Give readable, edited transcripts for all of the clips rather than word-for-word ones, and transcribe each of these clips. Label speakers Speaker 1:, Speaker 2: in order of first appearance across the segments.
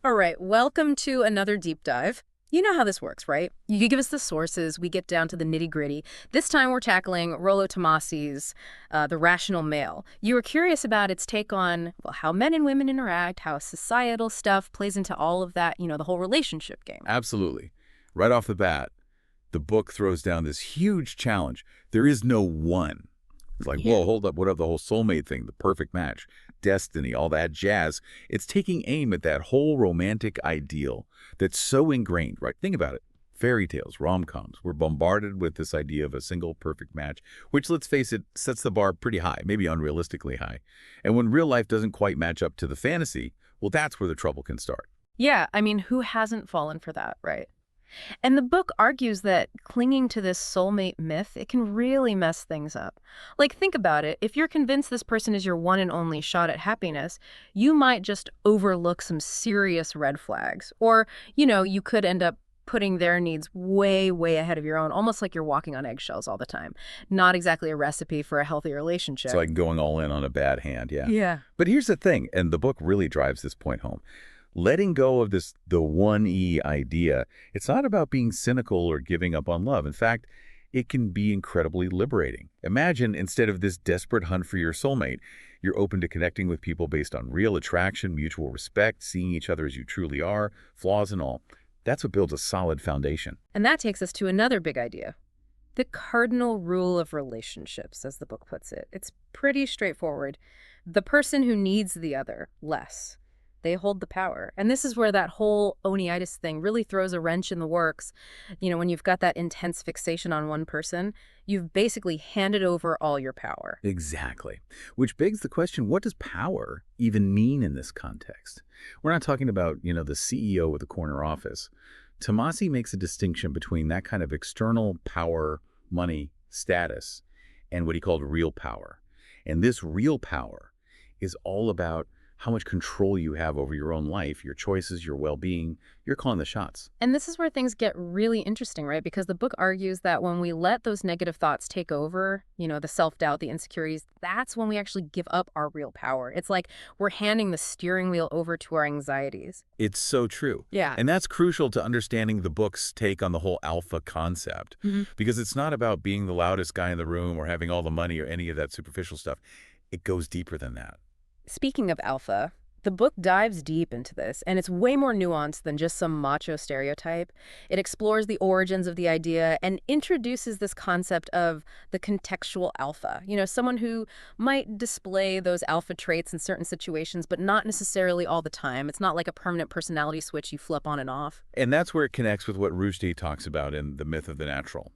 Speaker 1: All right, welcome to another deep dive. You know how this works, right? You give us the sources, we get down to the nitty-gritty. This time we're tackling Rollo Tomassi's The Rational Male. You were curious about its take on, well, how men and women interact, how societal stuff plays into all of that, the whole relationship game.
Speaker 2: Absolutely. Right off the bat, the book throws down this huge challenge. There is no one. It's like,
Speaker 1: Yeah.
Speaker 2: whoa, hold up. What of the whole soulmate thing, the perfect match, destiny, all that jazz? It's taking aim at that whole romantic ideal that's so ingrained, right? Think about it. Fairy tales, rom-coms, we're bombarded with this idea of a single perfect match, which, let's face it, sets the bar pretty high, maybe unrealistically high. And when real life doesn't quite match up to the fantasy, well, that's where the trouble can start.
Speaker 1: Yeah, I mean, who hasn't fallen for that, right? And the book argues that clinging to this soulmate myth, it can really mess things up. Like, think about it. If you're convinced this person is your one and only shot at happiness, you might just overlook some serious red flags. Or, you could end up putting their needs way, way ahead of your own, almost like you're walking on eggshells all the time. Not exactly a recipe for a healthy
Speaker 2: It's
Speaker 1: relationship.
Speaker 2: like going all in on a bad hand, yeah.
Speaker 1: Yeah.
Speaker 2: But here's the thing, and the book really drives this point home. Letting go of the 1E idea, it's not about being cynical or giving up on love. In fact, it can be incredibly liberating. Imagine, instead of this desperate hunt for your soulmate, you're open to connecting with people based on real attraction, mutual respect, seeing each other as you truly are, flaws and all. That's what builds a solid foundation.
Speaker 1: And that takes us to another big idea. The cardinal rule of relationships, as the book puts it. It's pretty straightforward. The person who needs the other less, they hold the power. And this is where that whole Oneitis thing really throws a wrench in the works. When you've got that intense fixation on one person, you've basically handed over all your power.
Speaker 2: Exactly. Which begs the question, what does power even mean in this context? We're not talking about, the CEO of the corner office. Tomassi makes a distinction between that kind of external power, money, status, and what he called real power. And this real power is all about how much control you have over your own life, your choices, your well-being. You're calling the shots.
Speaker 1: And this is where things get really interesting, right? Because the book argues that when we let those negative thoughts take over, the self-doubt, the insecurities, that's when we actually give up our real power. It's like we're handing the steering wheel over to our anxieties.
Speaker 2: It's so true.
Speaker 1: Yeah.
Speaker 2: And that's crucial to understanding the book's take on the whole alpha concept.
Speaker 1: Mhm.
Speaker 2: Because it's not about being the loudest guy in the room or having all the money or any of that superficial stuff. It goes deeper than that.
Speaker 1: Speaking of alpha, the book dives deep into this, and it's way more nuanced than just some macho stereotype. It explores the origins of the idea and introduces this concept of the contextual alpha. Someone who might display those alpha traits in certain situations, but not necessarily all the time. It's not like a permanent personality switch you flip on and off.
Speaker 2: And that's where it connects with what Rushdie talks about in The Myth of the Natural.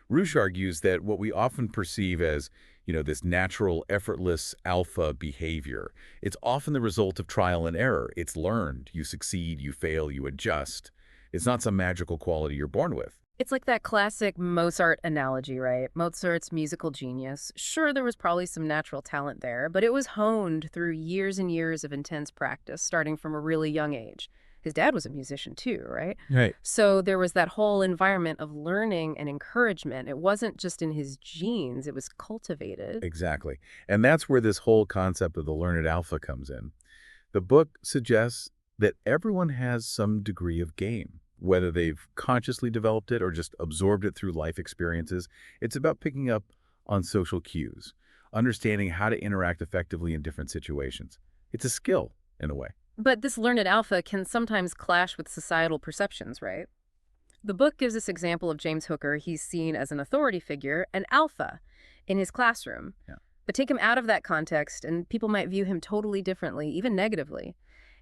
Speaker 2: Rush argues that what we often perceive as, this natural, effortless alpha behavior, it's often the result of trial and error. It's learned. You succeed, you fail, you adjust. It's not some magical quality you're born with.
Speaker 1: It's like that classic Mozart analogy, right? Mozart's musical genius. Sure, there was probably some natural talent there, but it was honed through years and years of intense practice, starting from a really young age. His dad was a musician too, right?
Speaker 2: Right.
Speaker 1: So there was that whole environment of learning and encouragement. It wasn't just in his genes, it was cultivated.
Speaker 2: Exactly. And that's where this whole concept of the learned alpha comes in. The book suggests that everyone has some degree of game, whether they've consciously developed it or just absorbed it through life experiences. It's about picking up on social cues, understanding how to interact effectively in different situations. It's a skill, in a way.
Speaker 1: But this learned alpha can sometimes clash with societal perceptions, right? The book gives this example of James Hooker. He's seen as an authority figure, an alpha, in his classroom.
Speaker 2: Yeah.
Speaker 1: But take him out of that context, and people might view him totally differently, even negatively.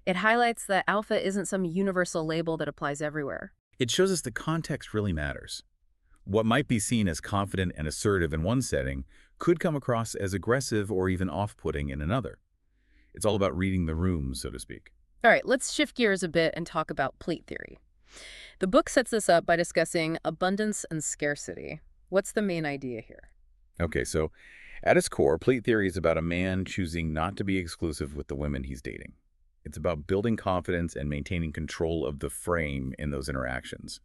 Speaker 1: It highlights that alpha isn't some universal label that applies everywhere.
Speaker 2: It shows us the context really matters. What might be seen as confident and assertive in one setting could come across as aggressive or even off-putting in another. It's all about reading the room, so to speak.
Speaker 1: All right, let's shift gears a bit and talk about plate theory. The book sets this up by discussing abundance and scarcity. What's the main idea here?
Speaker 2: Okay, so at its core, plate theory is about a man choosing not to be exclusive with the women he's dating. It's about building confidence and maintaining control of the frame in those interactions.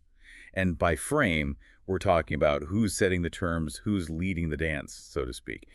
Speaker 2: And by frame, we're talking about who's setting the terms, who's leading the dance, so to speak.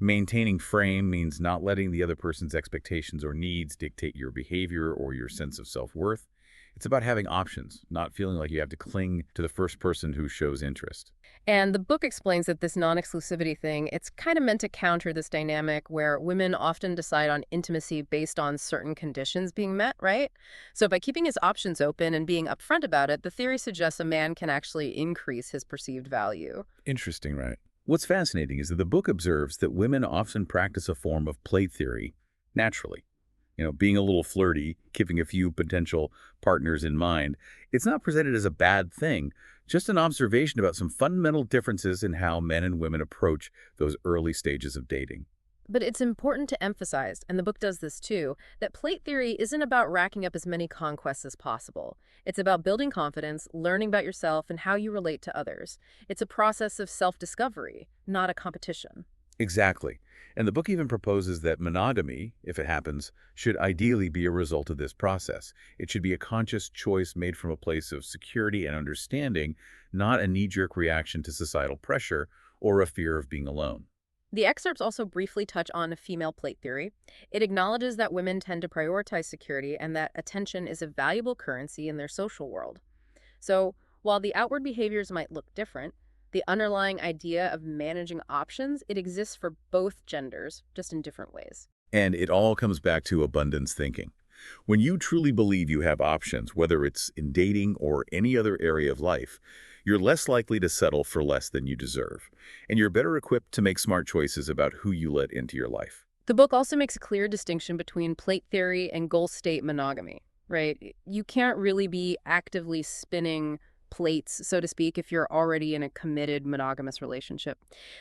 Speaker 2: Maintaining frame means not letting the other person's expectations or needs dictate your behavior or your sense of self-worth. It's about having options, not feeling like you have to cling to the first person who shows interest.
Speaker 1: And the book explains that this non-exclusivity thing, it's kind of meant to counter this dynamic where women often decide on intimacy based on certain conditions being met, right? So by keeping his options open and being upfront about it, the theory suggests a man can actually increase his perceived value.
Speaker 2: Interesting, right? What's fascinating is that the book observes that women often practice a form of plate theory naturally. Being a little flirty, keeping a few potential partners in mind. It's not presented as a bad thing, just an observation about some fundamental differences in how men and women approach those early stages of dating.
Speaker 1: But it's important to emphasize, and the book does this too, that plate theory isn't about racking up as many conquests as possible. It's about building confidence, learning about yourself and how you relate to others. It's a process of self-discovery, not a competition.
Speaker 2: Exactly. And the book even proposes that monogamy, if it happens, should ideally be a result of this process. It should be a conscious choice made from a place of security and understanding, not a knee-jerk reaction to societal pressure or a fear of being alone.
Speaker 1: The excerpts also briefly touch on female plate theory. It acknowledges that women tend to prioritize security and that attention is a valuable currency in their social world. So, while the outward behaviors might look different, the underlying idea of managing options, it exists for both genders, just in different ways.
Speaker 2: And it all comes back to abundance thinking. When you truly believe you have options, whether it's in dating or any other area of life, you're less likely to settle for less than you deserve. And you're better equipped to make smart choices about who you let into your life.
Speaker 1: The book also makes a clear distinction between plate theory and goal state monogamy, right? You can't really be actively spinning plates, so to speak, if you're already in a committed monogamous relationship.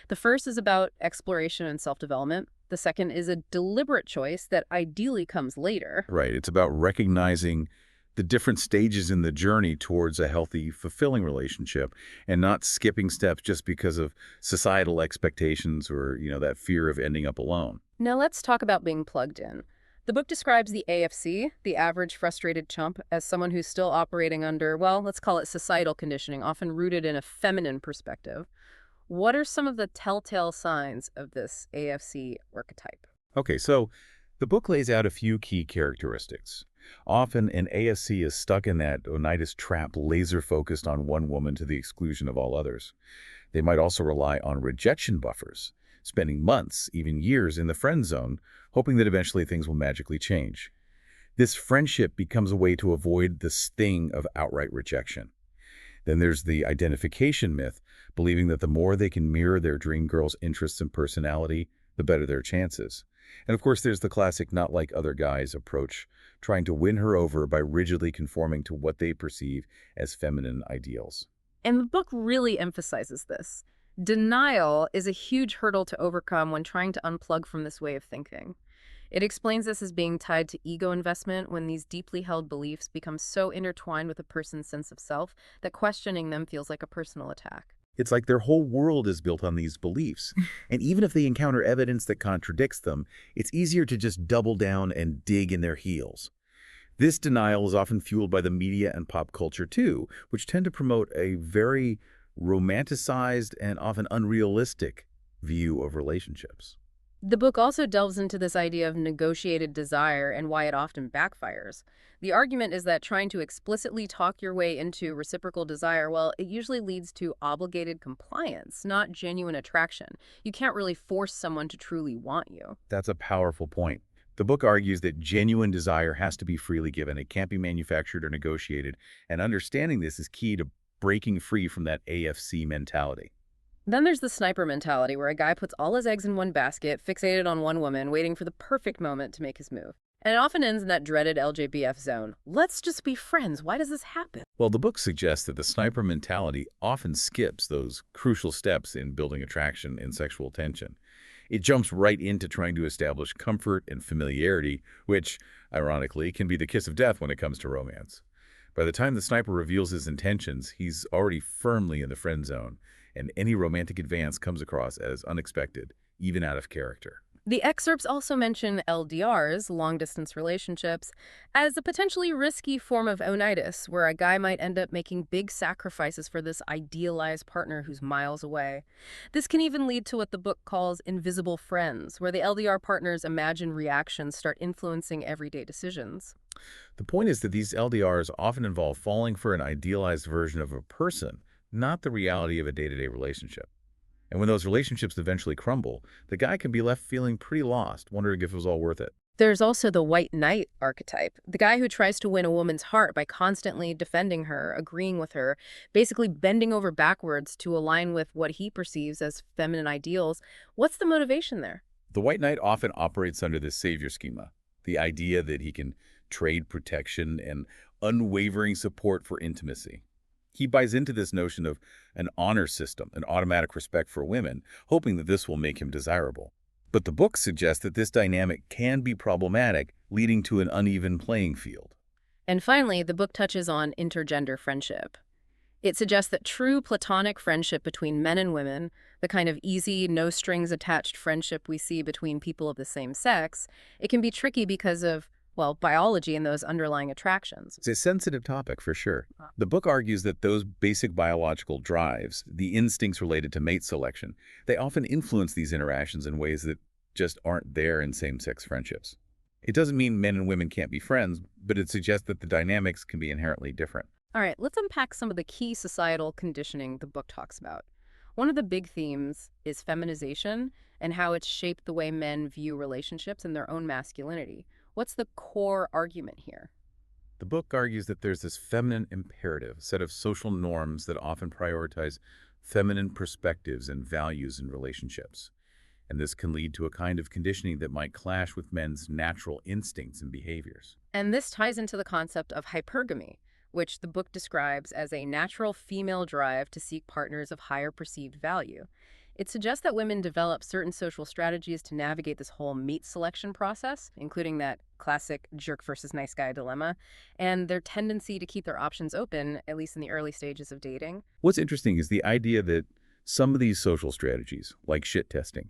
Speaker 1: The first is about exploration and self-development. The second is a deliberate choice that ideally comes later.
Speaker 2: Right. It's about recognizing the different stages in the journey towards a healthy, fulfilling relationship and not skipping steps just because of societal expectations or, that fear of ending up alone.
Speaker 1: Now let's talk about being plugged in. The book describes the AFC, the average frustrated chump, as someone who's still operating under, well, let's call it societal conditioning, often rooted in a feminine perspective. What are some of the telltale signs of this AFC archetype?
Speaker 2: Okay, so the book lays out a few key characteristics. Often, an ASC is stuck in that Oneida trap, laser-focused on one woman to the exclusion of all others. They might also rely on rejection buffers, spending months, even years, in the friend zone, hoping that eventually things will magically change. This friendship becomes a way to avoid the sting of outright rejection. Then there's the identification myth, believing that the more they can mirror their dream girl's interests and personality, the better their chances. And of course, there's the classic not like other guys approach, trying to win her over by rigidly conforming to what they perceive as feminine ideals.
Speaker 1: And the book really emphasizes this. Denial is a huge hurdle to overcome when trying to unplug from this way of thinking. It explains this as being tied to ego investment when these deeply held beliefs become so intertwined with a person's sense of self that questioning them feels like a personal attack.
Speaker 2: It's like their whole world is built on these beliefs. And even if they encounter evidence that contradicts them, it's easier to just double down and dig in their heels. This denial is often fueled by the media and pop culture too, which tend to promote a very romanticized and often unrealistic view of relationships.
Speaker 1: The book also delves into this idea of negotiated desire and why it often backfires. The argument is that trying to explicitly talk your way into reciprocal desire, well, it usually leads to obligated compliance, not genuine attraction. You can't really force someone to truly want you.
Speaker 2: That's a powerful point. The book argues that genuine desire has to be freely given. It can't be manufactured or negotiated. And understanding this is key to breaking free from that AFC mentality.
Speaker 1: Then there's the sniper mentality, where a guy puts all his eggs in one basket, fixated on one woman, waiting for the perfect moment to make his move. And it often ends in that dreaded LJBF zone. Let's just be friends. Why does this happen?
Speaker 2: Well, the book suggests that the sniper mentality often skips those crucial steps in building attraction and sexual tension. It jumps right into trying to establish comfort and familiarity, which, ironically, can be the kiss of death when it comes to romance. By the time the sniper reveals his intentions, he's already firmly in the friend zone, and any romantic advance comes across as unexpected, even out of character.
Speaker 1: The excerpts also mention LDRs, long-distance relationships, as a potentially risky form of onitis, where a guy might end up making big sacrifices for this idealized partner who's miles away. This can even lead to what the book calls invisible friends, where the LDR partner's imagined reactions start influencing everyday decisions.
Speaker 2: The point is that these LDRs often involve falling for an idealized version of a person, not the reality of a day-to-day relationship. And when those relationships eventually crumble, the guy can be left feeling pretty lost, wondering if it was all worth it.
Speaker 1: There's also the white knight archetype, the guy who tries to win a woman's heart by constantly defending her, agreeing with her, basically bending over backwards to align with what he perceives as feminine ideals. What's the motivation there?
Speaker 2: The White Knight often operates under this savior schema, the idea that he can trade protection and unwavering support for intimacy. He buys into this notion of an honor system, an automatic respect for women, hoping that this will make him desirable. But the book suggests that this dynamic can be problematic, leading to an uneven playing field.
Speaker 1: And finally, the book touches on intergender friendship. It suggests that true platonic friendship between men and women, the kind of easy, no strings attached friendship we see between people of the same sex, it can be tricky because of, well, biology and those underlying attractions.
Speaker 2: It's a sensitive topic for sure. The book argues that those basic biological drives, the instincts related to mate selection, they often influence these interactions in ways that just aren't there in same-sex friendships. It doesn't mean men and women can't be friends, but it suggests that the dynamics can be inherently different.
Speaker 1: All right, let's unpack some of the key societal conditioning the book talks about. One of the big themes is feminization and how it's shaped the way men view relationships and their own masculinity. What's the core argument here?
Speaker 2: The book argues that there's this feminine imperative, a set of social norms that often prioritize feminine perspectives and values in relationships. And this can lead to a kind of conditioning that might clash with men's natural instincts and behaviors.
Speaker 1: And this ties into the concept of hypergamy, which the book describes as a natural female drive to seek partners of higher perceived value. It suggests that women develop certain social strategies to navigate this whole mate selection process, including that classic jerk versus nice guy dilemma, and their tendency to keep their options open, at least in the early stages of dating.
Speaker 2: What's interesting is the idea that some of these social strategies, like shit testing,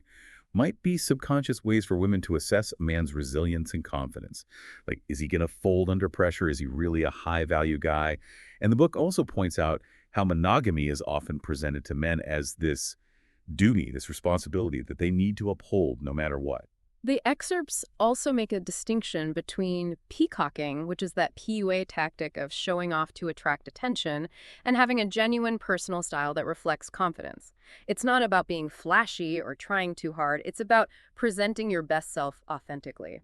Speaker 2: might be subconscious ways for women to assess a man's resilience and confidence. Like, is he going to fold under pressure? Is he really a high-value guy? And the book also points out how monogamy is often presented to men as this duty, this responsibility that they need to uphold no matter what.
Speaker 1: The excerpts also make a distinction between peacocking, which is that PUA tactic of showing off to attract attention, and having a genuine personal style that reflects confidence. It's not about being flashy or trying too hard. It's about presenting your best self authentically.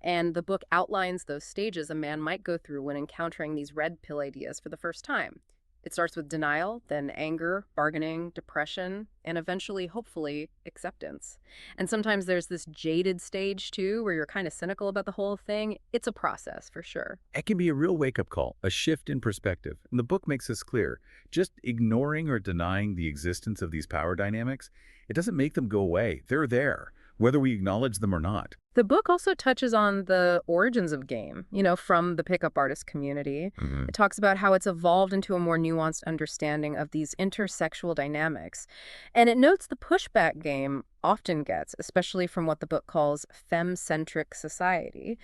Speaker 1: And the book outlines those stages a man might go through when encountering these red pill ideas for the first time. It starts with denial, then anger, bargaining, depression, and eventually, hopefully, acceptance. And sometimes there's this jaded stage, too, where you're kind of cynical about the whole thing. It's a process, for sure.
Speaker 2: It can be a real wake-up call, a shift in perspective. And the book makes this clear. Just ignoring or denying the existence of these power dynamics, it doesn't make them go away. They're there, whether we acknowledge them or not.
Speaker 1: The book also touches on the origins of game, from the pickup artist community. It talks about how it's evolved into a more nuanced understanding of these intersexual dynamics. And it notes the pushback game often gets, especially from what the book calls femme-centric society.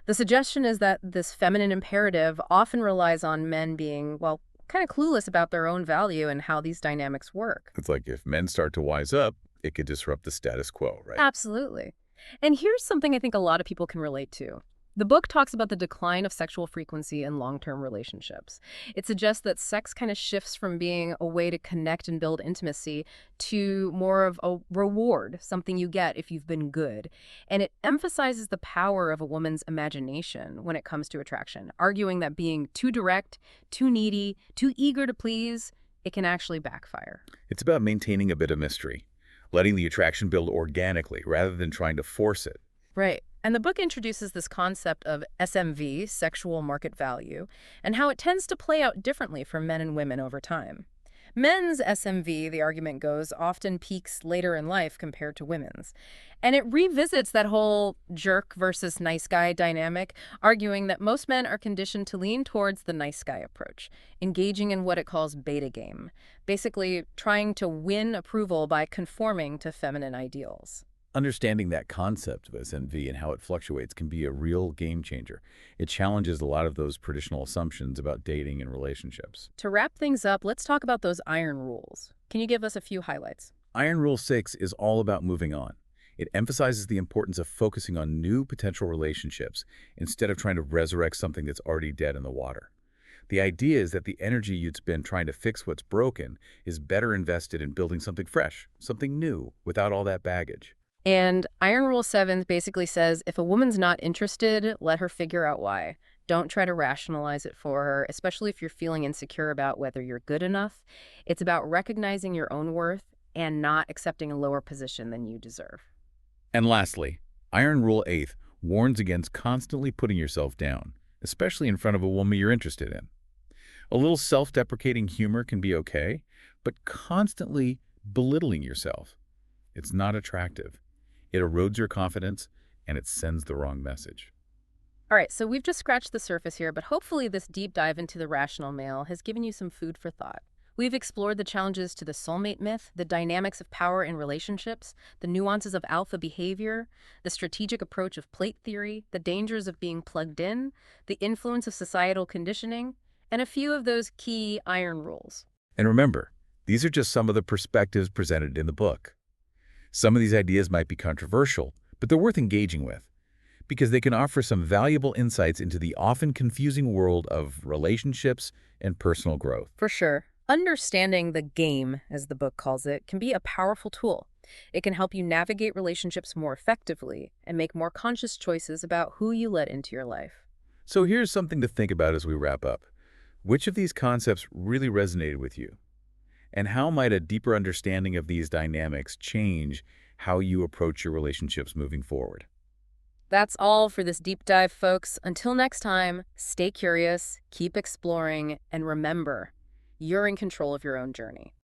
Speaker 1: The suggestion is that this feminine imperative often relies on men being, well, kind of clueless about their own value and how these dynamics work.
Speaker 2: It's like if men start to wise up, it could disrupt the status quo, right?
Speaker 1: Absolutely. And here's something I think a lot of people can relate to. The book talks about the decline of sexual frequency in long-term relationships. It suggests that sex kind of shifts from being a way to connect and build intimacy to more of a reward, something you get if you've been good. And it emphasizes the power of a woman's imagination when it comes to attraction, arguing that being too direct, too needy, too eager to please, it can actually backfire.
Speaker 2: It's about maintaining a bit of mystery, letting the attraction build organically rather than trying to force it.
Speaker 1: Right. And the book introduces this concept of SMV, sexual market value, and how it tends to play out differently for men and women over time. Men's SMV, the argument goes, often peaks later in life compared to women's. And it revisits that whole jerk versus nice guy dynamic, arguing that most men are conditioned to lean towards the nice guy approach, engaging in what it calls beta game, basically trying to win approval by conforming to feminine ideals.
Speaker 2: Understanding that concept of SNV and how it fluctuates can be a real game changer. It challenges a lot of those traditional assumptions about dating and relationships.
Speaker 1: To wrap things up, let's talk about those iron rules. Can you give us a few highlights?
Speaker 2: Iron Rule 6 is all about moving on. It emphasizes the importance of focusing on new potential relationships instead of trying to resurrect something that's already dead in the water. The idea is that the energy you'd spend trying to fix what's broken is better invested in building something fresh, something new, without all that baggage.
Speaker 1: And Iron Rule 7 basically says if a woman's not interested, let her figure out why. Don't try to rationalize it for her, especially if you're feeling insecure about whether you're good enough. It's about recognizing your own worth and not accepting a lower position than you deserve.
Speaker 2: And lastly, Iron Rule 8 warns against constantly putting yourself down, especially in front of a woman you're interested in. A little self-deprecating humor can be okay, but constantly belittling yourself, it's not attractive. It erodes your confidence, and it sends the wrong message.
Speaker 1: All right, so we've just scratched the surface here, but hopefully this deep dive into the rational male has given you some food for thought. We've explored the challenges to the soulmate myth, the dynamics of power in relationships, the nuances of alpha behavior, the strategic approach of plate theory, the dangers of being plugged in, the influence of societal conditioning, and a few of those key iron rules.
Speaker 2: And remember, these are just some of the perspectives presented in the book. Some of these ideas might be controversial, but they're worth engaging with because they can offer some valuable insights into the often confusing world of relationships and personal growth.
Speaker 1: For sure. Understanding the game, as the book calls it, can be a powerful tool. It can help you navigate relationships more effectively and make more conscious choices about who you let into your life.
Speaker 2: So here's something to think about as we wrap up. Which of these concepts really resonated with you? And how might a deeper understanding of these dynamics change how you approach your relationships moving forward?
Speaker 1: That's all for this deep dive, folks. Until next time, stay curious, keep exploring, and remember, you're in control of your own journey.